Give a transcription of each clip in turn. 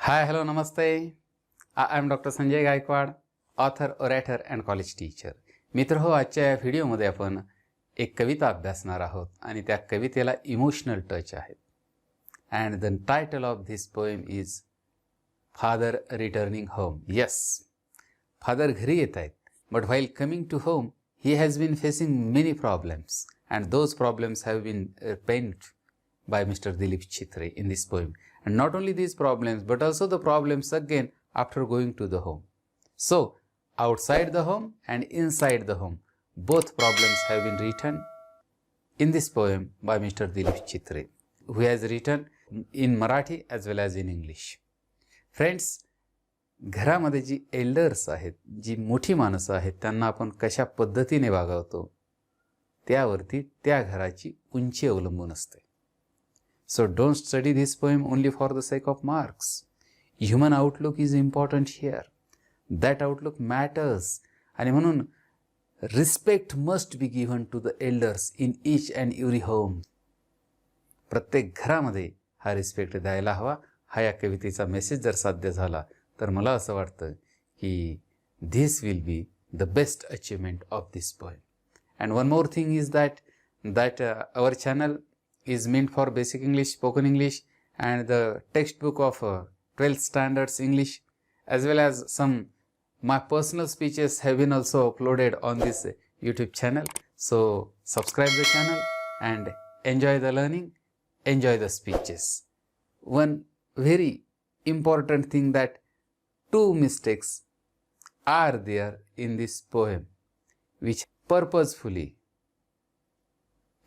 Hi, hello, namaste. I am Dr. Sanjay Gaikwad, author, orator and college teacher. मित्र हो, आजच्या या व्हिडिओमध्ये आपण एक कविता अभ्यासणार आहोत आणि त्या कवितेला इमोशनल टच आहे. And the title of this poem is Father Returning Home. Yes, father घरी येत आहेत. But while coming to home, he has been facing many problems and those problems have been penned by Mr. Dilip Chitre in this poem. And not only these problems, but also the problems again after going to the home. So, outside the home and inside the home, both problems have been written in this poem by Mr. Dilip Chitre, who has written in Marathi as well as in English. Friends, घरामध्ये जी elders आहेत, जी मोठी माणसं आहेत, त्यांना आपण कशा पद्धतीने वागवतो त्यावरती त्या घराची उंची अवलंबून असते. So don't study this poem only for the sake of marks. Human outlook is important here. That outlook matters. आणि म्हणून respect must be given to the elders in each and every home. प्रत्येक घरामध्ये हा respect द्यायला हवा. हा या कवितेचा मेसेज जर साध्य झाला तर मला असं वाटतं की this will be the best achievement of this poem. And one more thing is that our channel is meant for basic English, spoken English and the textbook of 12th standards English, as well as some my personal speeches have been also uploaded on this YouTube channel. So subscribe the channel and enjoy the learning, enjoy the speeches. One very important thing, that two mistakes are there in this poem which purposefully,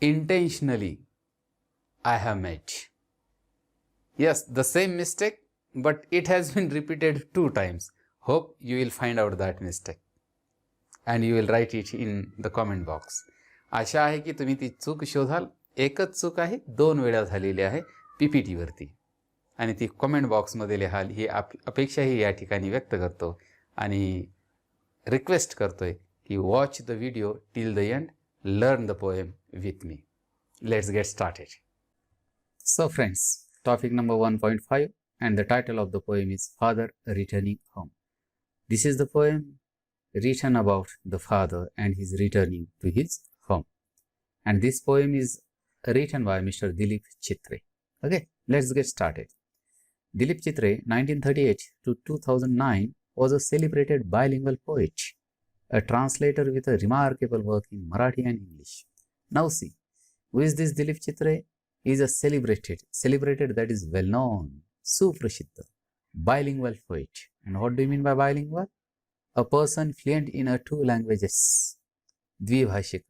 intentionally I have made. Yes, the same mistake, but it has been repeated 2 times. Hope you will find out that mistake and you will write it in the comment box. आशा आहे की तुम्ही ती चूक शोधाल. एकच चूक आहे, 2 वेळा झालेली आहे PPT वरती आणि ती कमेंट बॉक्समध्ये लिहाल ही अपेक्षाही या ठिकाणी व्यक्त करतो आणि रिक्वेस्ट करतोय की watch the video till the end, learn the poem with me. Let's get started. So friends, topic number 1.5 and the title of the poem is Father Returning Home. This is the poem written about the father and his returning to his home. And this poem is written by Mr. Dilip Chitre. Okay, let's get started. Dilip Chitre, 1938 to 2009, was a celebrated bilingual poet, a translator with a remarkable work in Marathi and English. Now see, who is this Dilip Chitre? He is a celebrated that is well known, suprasiddha, bilingual poet. And what do you mean by bilingual? A person fluent in 2 languages, dvibhashik.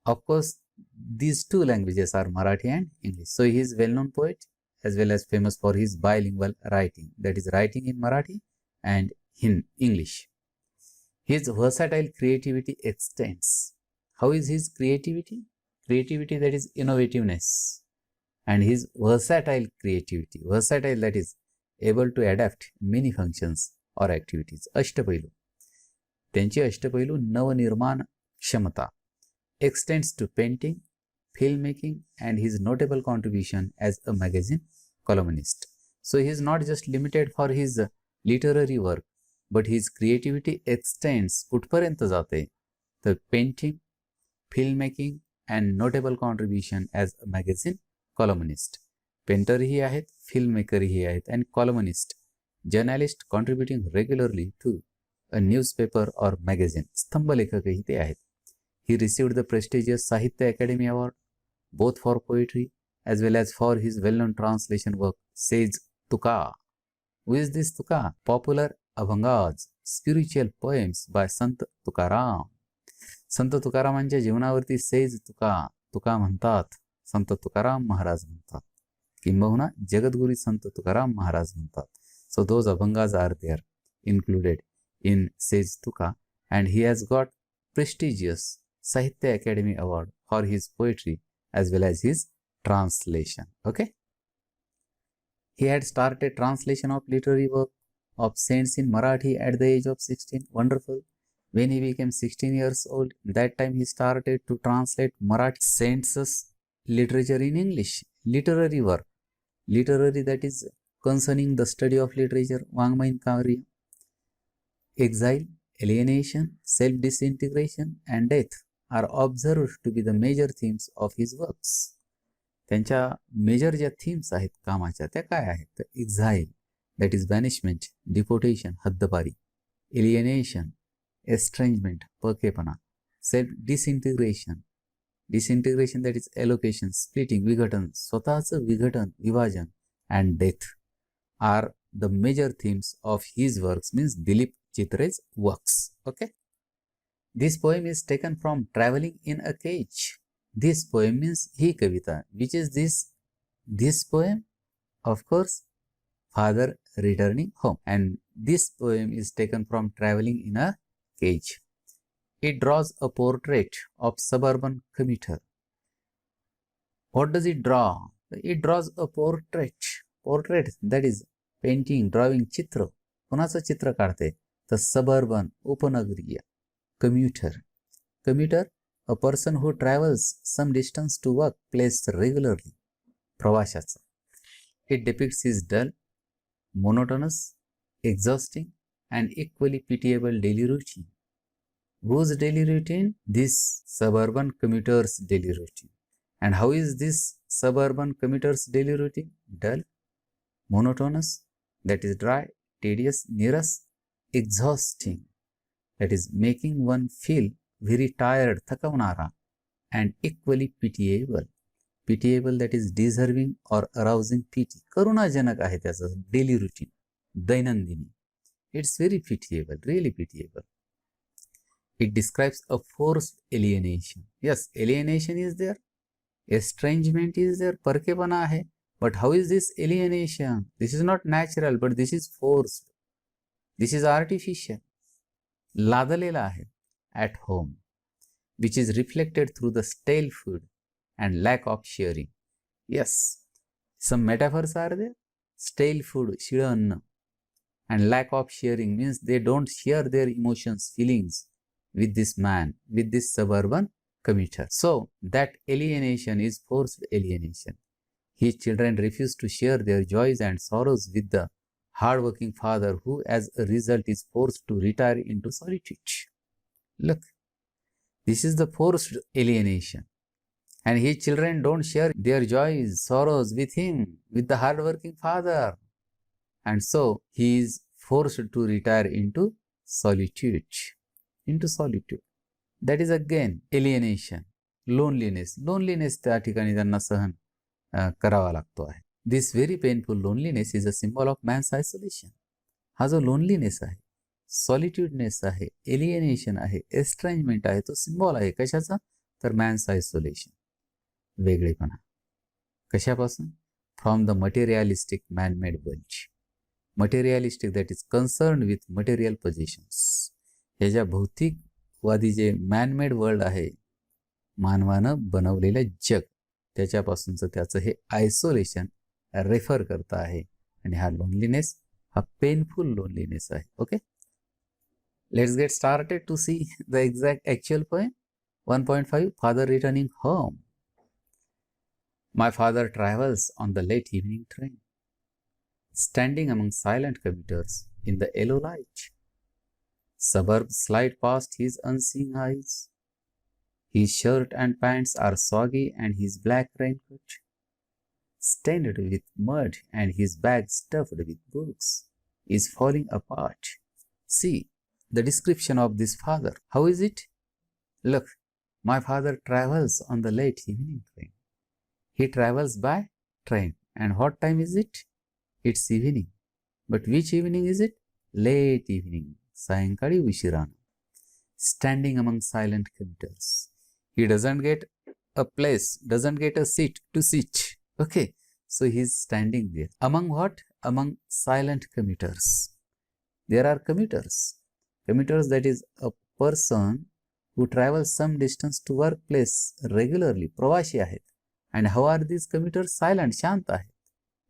Of course, these 2 languages are Marathi and English. So he is well known poet as well as famous for his bilingual writing, that is writing in Marathi and in English. His versatile creativity extends. How is his creativity? Creativity, that is innovativeness, and his versatile creativity, versatile that is able to adapt many functions or activities. अष्टपैलू, त्यांची अष्टपैलू नवनिर्माण क्षमता extends to painting, filmmaking and his notable contribution as a magazine columnist. So he is not just limited for his literary work, but his creativity extends कुठपर्यंत जाते तर painting, filmmaking and notable contribution as a magazine columnist. Painter ही आहेत, filmmaker ही आहेत and columnist, journalist contributing regularly to a newspaper or magazine. स्तंभलेखकही ते आहेत. He received the prestigious Sahitya Academy Award both for poetry as well as for his well-known translation work Sage Tuka. Who is this Tuka? Popular अभंगाज, spiritual poems by Sant Tukaram. संत तुकारामांच्या जीवनावरती says तुका म्हणतात, संत तुकाराम महाराज म्हणतात, किंबहुना जगद्गुरू संत तुकाराम महाराज म्हणतात. So those abhangas are there included in Sage Tuka, and he has got prestigious Sahitya Academy Award for his poetry as well as his translation. Okay, he had started translation of literary work of saints in Marathi at the age of 16. Wonderful. When he became 16 years old, that time he started to translate Marathi saints' literature in English. Literary work, literary that is concerning the study of literature, वाङ्मयीन कार्य. Exile, alienation, self-disintegration and death are observed to be the major themes of his works. त्यांच्या major ज्या themes आहेत कामाच्या त्या काय आहेत? तर exile, that is banishment, deportation, हद्दपारी, एलिएनेशन, एस्ट्रेंजमेंट, परकेपणा, self disintegration, disintegration that is allocation, splitting, विघटन, स्वतःचं विघटन, विभाजन, and death are the major themes of his works, means Dilip Chitre's works. Okay. This poem is taken from Traveling in a Cage. This poem means he Kavita. Which is this? This poem? Of course, Father Returning Home. And this poem is taken from Traveling in a Cage. It draws a portrait of suburban commuter. What does it draw? It draws a portrait. Portrait, that is painting, drawing, चित्र. कोणाचं चित्र काढते? The suburban, उपनगरीय, commuter. Commuter, a person who travels some distance to work place regularly. प्रवाशाचा. It depicts his dull, monotonous, exhausting and equally pitiable daily routine. Whose daily routine? This suburban commuter's daily routine. And how is this suburban commuter's daily routine? Dull, monotonous, that is dry, tedious, nearest, exhausting, that is making one feel very tired, थकवणारा, and equally pitiable. Pitiable, that is deserving or arousing pity. करुणाजनक आहे त्याचं daily routine, दैनंदिनी. It's very pitiable, really pitiable. It describes a forced alienation. Yes, alienation is there, estrangement is there, परकेपणा आहे. But how is this alienation? This is not natural, but this is forced. This is artificial. लादलेला आहे. At home, which is reflected through the stale food and lack of sharing. Yes, some metaphors are there. Stale food, शिळं अन्न, and lack of sharing means they don't share their emotions, feelings with this man, with this suburban commuter. So that alienation is forced alienation. His children refuse to share their joys and sorrows with the hard-working father who as a result is forced to retire into solitude. Look, this is the forced alienation. And his children don't share their joys, sorrows with him, with the hard-working father. And so he is forced to retire into solitude. Into solitude. That is again alienation, loneliness. Loneliness त्या ठिकाणी त्यांना सहन करावा लागतो आहे. This very painful loneliness is a symbol of man's isolation. हा जो loneliness आहे, solitudeness आहे, alienation आहे, estrangement आहे, तो symbol आहे कशाचा? तर man's isolation, वेगळेपणा. कशापासून? From the materialistic man-made world. Materialistic, that is concerned with material possessions. हे ज्या भौतिकवादी जे man-made world आहे, मानवानं बनवलेलं जग, त्याच्यापासूनचं त्याचं हे आयसोलेशन रेफर करता आहे. आणि हा लोनलीनेस हा पेनफुल लोनलीनेस आहे. Okay, let's get started to see the exact actual poem. 1.5 Father Returning Home. My father travels on the late evening train, standing among silent commuters in the yellow light. Suburbs slide past his unseeing eyes. His shirt and pants are soggy and his black raincoat stained with mud and his bag stuffed with books is falling apart. See the description of this father. How is it? Look, my father travels on the late evening train. He travels by train. And what time is it? It's evening. But which evening is it? Late evening. सायंकाळी उशिरानं. Standing among silent commuters. He doesn't get a place, doesn't get a seat to sit. Okay, so he's standing there. Among what? Among silent commuters. There are commuters. Commuters, that is a person who travels some distance to workplace regularly. प्रवासी आहेत. And how are these commuters? Silent, शांत आहेत.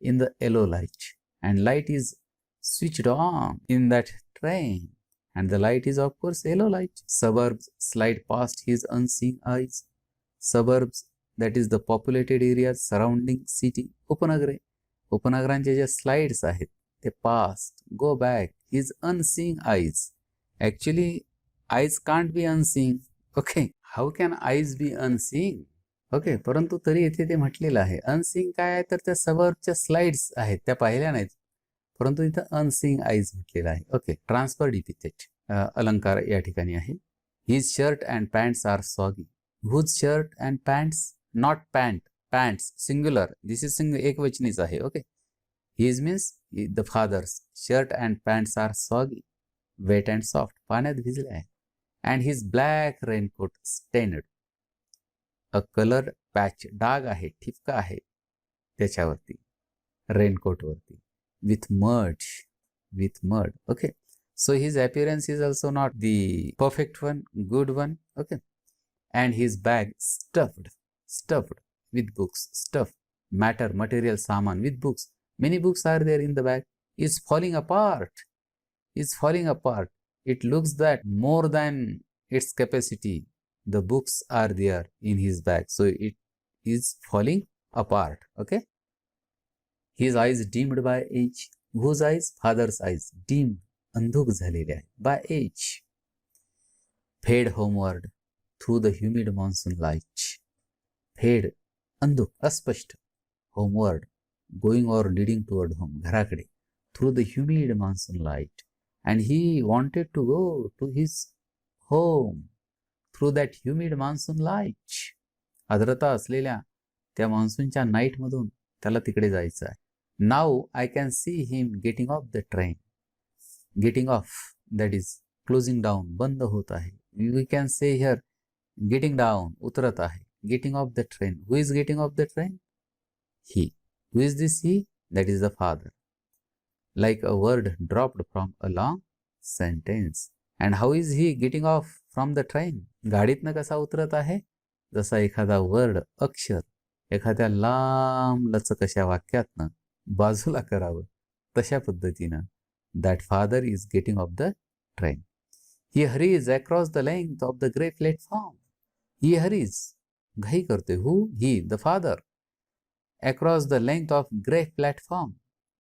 In the yellow light. And light is switched on in that train. And the light is of course yellow light. Suburbs slide past his unseeing eyes. Suburbs, that is the populated areas surrounding city. Upanagare. उपनगरांचे जे slides आहेत ते past, go back, his unseeing eyes. Actually eyes can't be unseeing. Okay, how can eyes be unseeing? Okay, परंतु तरी इथे ते म्हटलेलं आहे. अनसीइंग काय आहे तर त्या सबवरच्या स्लाइड्स आहेत त्या पाहिल्या नाहीत, परंतु इथं अनसीइंग आईज म्हटलेलं आहे. ओके, ट्रान्सफर्ड इपिथेट अलंकार या ठिकाणी आहे. His shirt and pants are soggy. Whose shirt and pants, not pant, pants singular, this is एकवचनीच आहे. Okay, his means the father's shirt and pants are soggy, wet and soft, पाण्यात भिजले आहे. And his black raincoat stained, a colour patch, डाग आहे, ठिपका आहे त्याच्यावरती, रेनकोटवरती, with mud. Okay, so his appearance is also not the perfect one, good one. Okay, and his bag stuffed with books. Stuff, matter, material, saman, with books. Many books are there in the bag. Is falling apart. It looks that more than its capacity the books are there in his bag, so it is falling apart. Okay, his eyes dimmed by age. Whose eyes? Father's eyes. Dimmed, अंधुक झालेले आहे, by age. Fade homeward through the humid monsoon light. Fade, अंधुक, अस्पष्ट. Homeward, going or leading toward home, घराकडे. Through the humid monsoon light. And he wanted to go to his home through that humid monsoon light. आर्द्रता असलेल्या त्या मान्सूनच्या नाईटमधून त्याला तिकडे जायचं आहे. Now I can see him getting off the train. Getting off, that is closing down, बंद होत आहे. We can say here getting down, उतरत आहे. Getting off the train. Who is getting off the train? He. Who is this he? That is the father. Like a word dropped from a long sentence. And how is he getting off from the train? गाडीतनं कसा उतरत आहे? जसा एखादा word, अक्षर एखाद्या लांब लचक अशा वाक्यातनं बाजूला करावं तशा पद्धतीनं that father is getting off the train. He hurries across the length of the grey platform. He hurries, घाई करतोय. Who? He, the father. Across the length of grey platform.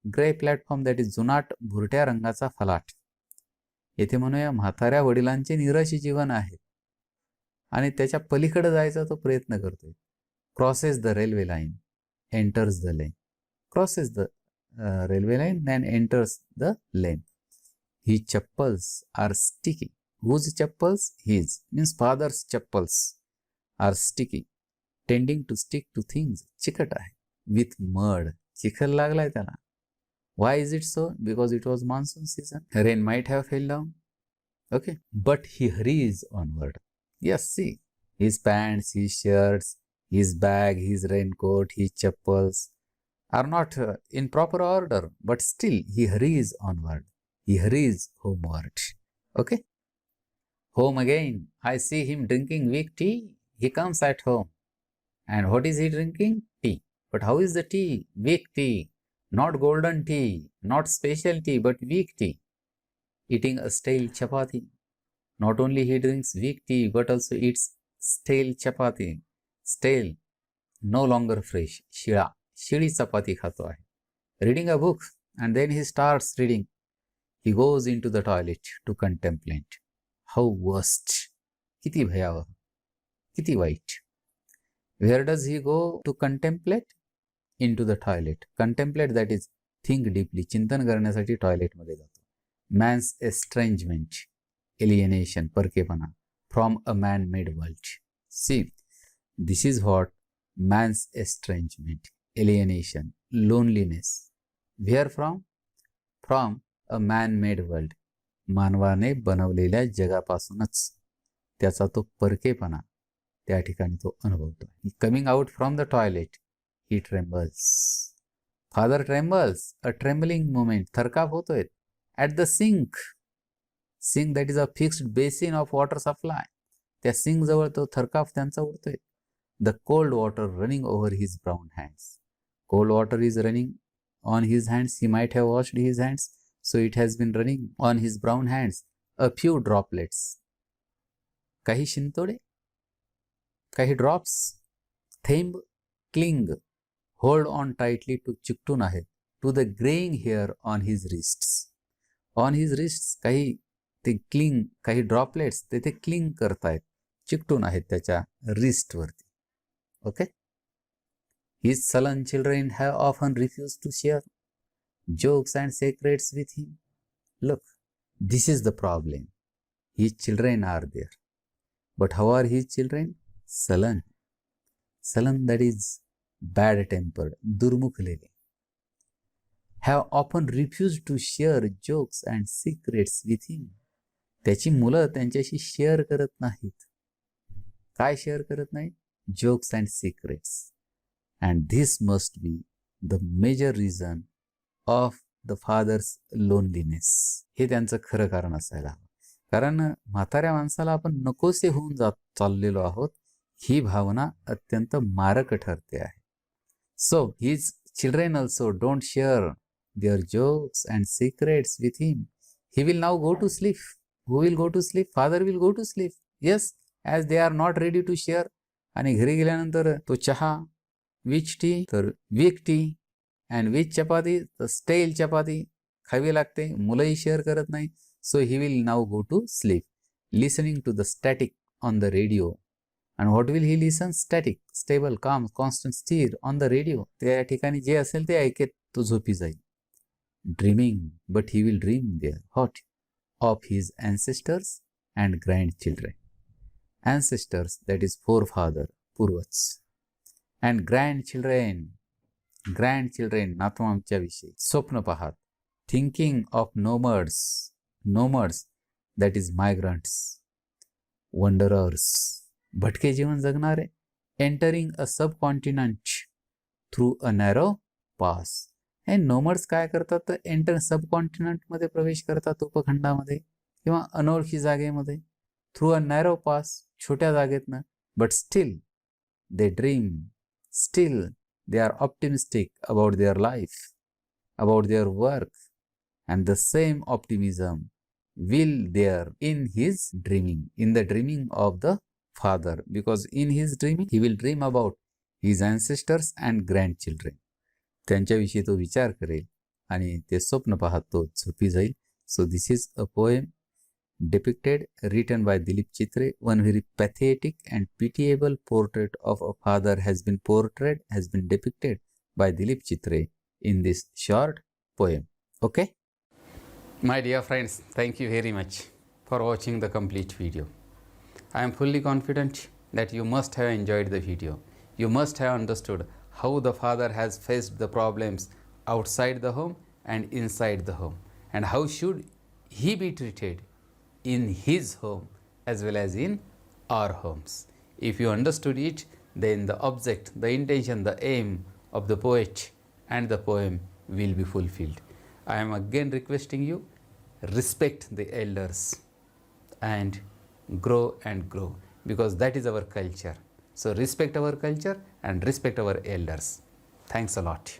Grey platform, that is जुनाट भुरट्या रंगाचा फलाट. येथे म्हणूया म्हाताऱ्या वडिलांचे निराशी जीवन आहे आणि त्याच्या पलीकडे जायचा तो प्रयत्न करतोय. Crosses the railway line, enters the lane. Crosses the railway line and enters the lane. His chappals are sticky. Whose chappals? His, means father's chappals are sticky, tending to stick to things. चिकट आहे. With mud, चिखल लागलाय त्याला. Why is it so? Because it was monsoon season. Rain might have fell down. Okay, but he hurries onward. Yes, see, his pants, his shirts, his bag, his raincoat, his chappals are not in proper order, but still he hurries onward. He hurries homeward. Okay, home again. I see him drinking weak tea. He comes at home, and what is he drinking? Tea. But how is the tea? Weak tea, not golden tea, not special tea, but weak tea. Eating a stale chapati. Not only he drinks weak tea, but also eats stale chapati. Stale, no longer fresh. शिळा, शिळी चपाती खातो आहे. Reading a book, and then he starts reading. He goes into the toilet to contemplate. How worst. किती भयावह, किती white. Where does he go to contemplate? Into the toilet. Contemplate, that is think deeply, चिंतन करण्यासाठी टॉयलेटमध्ये जातो. Man's estrangement, alienation, परकेपणा, from a man-made world. See, this is what man's estrangement, alienation, loneliness. Where from? From a man-made world. मानवाने बनवलेल्या जगापासूनच त्याचा तो परकेपणा त्या ठिकाणी तो अनुभवतो. Coming out from the toilet, he trembles. Father trembles, a trembling moment, थरकाप होतोय. At the sink. Sink, that is a fixed basin of water supply. त्या सिंक जवळ तो थरकाप त्यांचा उडतोय. The cold water running over his brown hands. Cold water is running on his hands. He might have washed his hands, so it has been running on his brown hands. A few droplets. काही शिंतोडे, काही drops. थेंब, cling, hold on tightly to, चिकटून आहेत. to the graying hair on his wrists. On his wrists काही ते काही droplets ते cling करतायत, चिकटून आहेत त्याच्या रिस्टवरती. Okay. His sullen children have often refused to share jokes and secrets with him. Look, this is the problem. His children are there. But how are his children? Sullen. Sullen, that is bad-tempered, durmukhlele. Have often refused to share jokes and secrets with him. त्याची मुलं त्यांच्याशी share करत नाहीत. काय share करत नाहीत? Jokes and secrets. And this must be the major reason of the father's loneliness. हे त्यांचं खरं कारण असायला हवं. कारण म्हाताऱ्या माणसाला आपण नकोसे होऊन चाललेलो आहोत, ही भावना अत्यंत मारक ठरते आहे. So his children also don't share their jokes and secrets with him. He will now go to sleep. Who will go to sleep? Father will go to sleep. Yes, as they are not ready to share. आणि घरी गेल्यानंतर तो चहा, which tea तर weak tea, and which chapati तर stale chapati खावी लागते. मुलंही शेअर करत नाही. So he will now go to sleep, listening to the static on the radio. And what will he listen? Static, stable, calm, constant, स्थिर on the radio. त्या ठिकाणी जे असेल ते ऐकत तो झोपी जाईल. Dreaming, but he will dream there hot of his ancestors and grandchildren. Ancestors, that is forefather, purvats. And grandchildren, नातवांच्या विषयी स्वप्न पाहत. Thinking of nomads, that is migrants, wanderers, भटके जीवन जगणारे. Entering a subcontinent through a narrow pass. हे नोमड्स काय करतात तर enter सबकॉन्टिनेंटमध्ये प्रवेश करतात, उपखंडामध्ये किंवा अनोळखी जागेमध्ये, थ्रू अ नॅरो पास, छोट्या जागेतनं. But still they dream, still they are optimistic about their life, about their work. And the same optimism will there in his dreaming, in the dreaming of the father, because in his dreaming he will dream about his ancestors and grandchildren. त्यांच्याविषयी तो विचार करेल आणि ते स्वप्न पाहत तो झोपी जाईल. So this is a poem depicted, written by Dilip Chitre. One very pathetic and pitiable portrait of a father has been depicted by Dilip Chitre in this short poem. Okay? My dear friends, thank you very much for watching the complete video. I am fully confident that you must have enjoyed the video. You must have understood how the father has faced the problems outside the home and inside the home, and how should he be treated in his home as well as in our homes. If you understood it, then the object, the intention, the aim of the poet and the poem will be fulfilled. I am again requesting you, respect the elders and grow, because that is our culture. So respect our culture and respect our elders. Thanks a lot.